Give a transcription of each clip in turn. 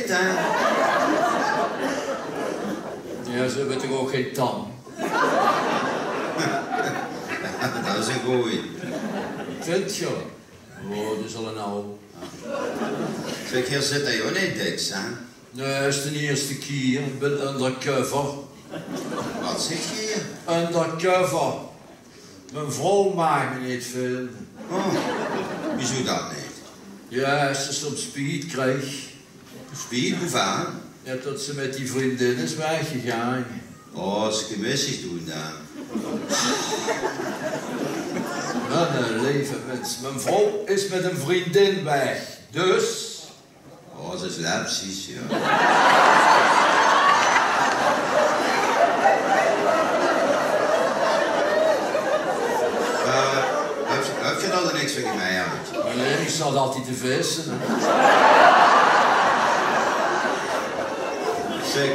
niet, hè? Ja, ze hebben toch ook geen tand? Dat is een goeie. Vind je? Oh, dat is al een oude. Zeg, hier zit hij ook niet niks, hè? Nee, het is de eerste keer. Ik ben undercover. Wat zeg je hier? Undercover. Mijn vrouw mag me niet vinden. Oh, wieso dat niet? Ja, als ze soms speed krijgt. Speed, hoe vaak? Ja, dat ze met die vriendin is weggegaan. Oh, als ik gemissig doen dan. Wat een leven mens. Mijn vrouw is met een vriendin weg. Dus... Oh, ze is lapsies, ja. Heb je dat er niks van mij uit? Nee, ik zat altijd te vissen. Zeg,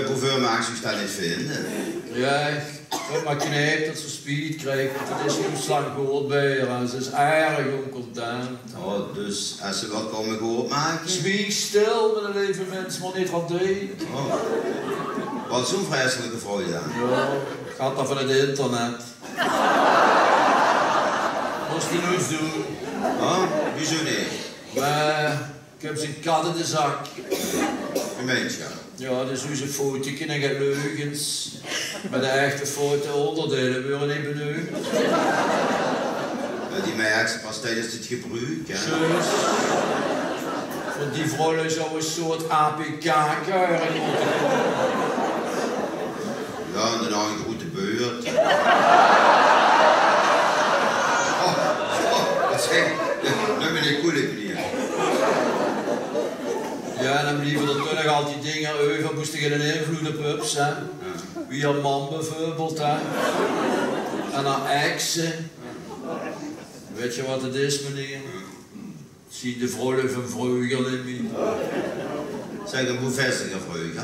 hoeveel maakt zich dat niet vinden? Ja, ik maar knijpt dat ze speed krijgt. Dat is niet lang gehoord bij haar. Ze is erg oncontent. Oh, dus als ze wat komen gehoord maken? Zwieg stil met een leven mens, maar niet wat deed. Oh. Wat zo'n vreselijke vrouw dan? Ja, gaat dat van het internet. Moest die nooit doen. Oh, wieso niet? Maar ik heb zijn kat in de zak. Gemeentje. Ja, dus nu zijn foto's en gaat leugens. Maar de echte foto onderdelen willen niet benieuwd. Die merkt pas tijdens het gebruik, hè? Zus. Van die vrouw zou een soort APK-kuier moeten komen. Ja, en daarna een goede beurt. Wat zeg ik? Nu ben ik koelijk niet. Ja, en dan blieven er toen nog al die dingen over, moest ik een invloed op ups, hè. Wie een man bijvoorbeeld, hè. En haar exen. Weet je wat het is, meneer? Zie de vrouw van vroeger niet meer. Zeg, een bevestige vreugde.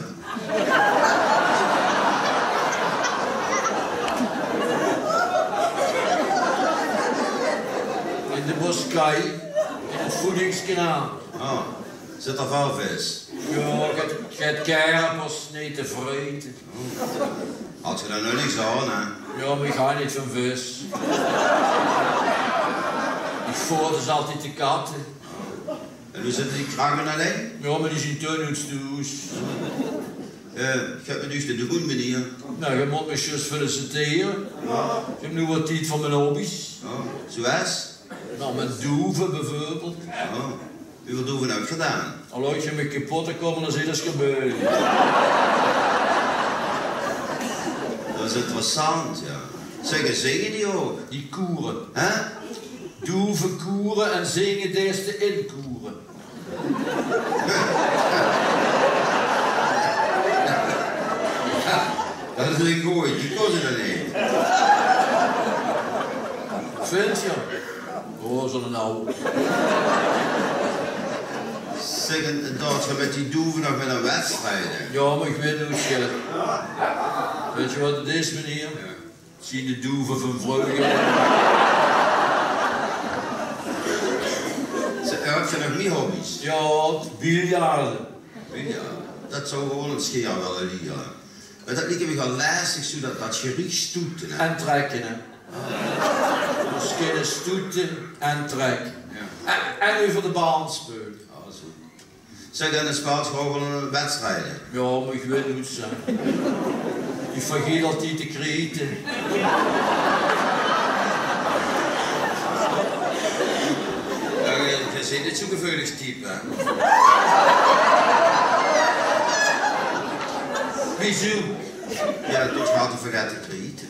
In de boskei, in het voedingskanaal. Oh, zit er valvis? Ja, ik heb kerpers niet te vreten. Had je daar nog niks aan, hè? Ja, maar ik ga niet van vis. Ik voer dus altijd de katten. En hoe zitten die kragen alleen? Ja, maar die zijn toen iets doos. Ik heb het dus te doen, meneer. Nou, je moet me juist feliciteren. Ja. Ik heb nu wat tijd voor mijn hobby's. Oh, zoals? Nou, met doeven bijvoorbeeld. Oh, hoeveel doeven heb je gedaan? Al laat je me kapot te komen, dan zie je dat gebeuren. Dat is interessant, ja. Zeg, zingen die ook? Die koeren. Hè? Doeven koeren en zingen deze te inkoeren. Dat is een goeie, die kon ze er niet. Vind je? Oh, zo'n oude. Zeg, en dat je met die doeven nog met een wedstrijd. Ja, maar ik weet hoe het gaat. Weet je wat het is, meneer? Ja. Zie de doeven van vroeger. Heb je nog meer hobby's? Ja, biljarden. Ja, dat zou gewoon een scheer willen leren. Maar dat lijkt me wel lastig, zodat dat gericht stoeten. Hè? En trekken, hè. Dus kunnen stoeten en trekken. Ja. En over de baan spelen. Oh, zo. Zeg, dan is het gewoon een wedstrijd. Ja, maar ik weet hoe het zijn. Je vergeet altijd te kreten. Je bent niet zo'n gevoelig type, hè? Wieso? Ja, dat gaat te vergeten kreten.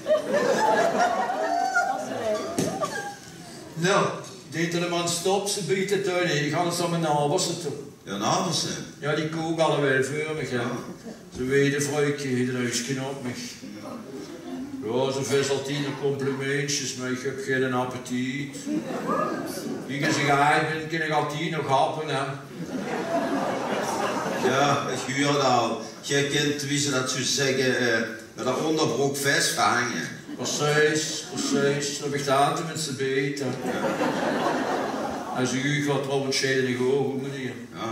Nou, deed er een man stop, ze biedt het uit. Die gaan ze met naar Haversen toe. Ja, nou was ze. Ja, die kook allebei voor me, ja. Ze weten vrouwtje, het huisje op me. Ja, ze wisselt hier nog complimentjes, maar ik heb geen appetiet. Die kan zich eigenlijk, kan ik altijd nog happen, hè. Ja, ik huur dat al. Je kent, wie ze dat zo zeggen, met een onderbroek vastvangen. Precies, precies. Dat heb ik de hand met z'n beter. En ze gaat trouwens scheiden ogen, meneer. Ja.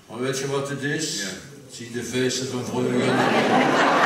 Maar weet je wat het is? Ja. Zie de feesten van vroeger.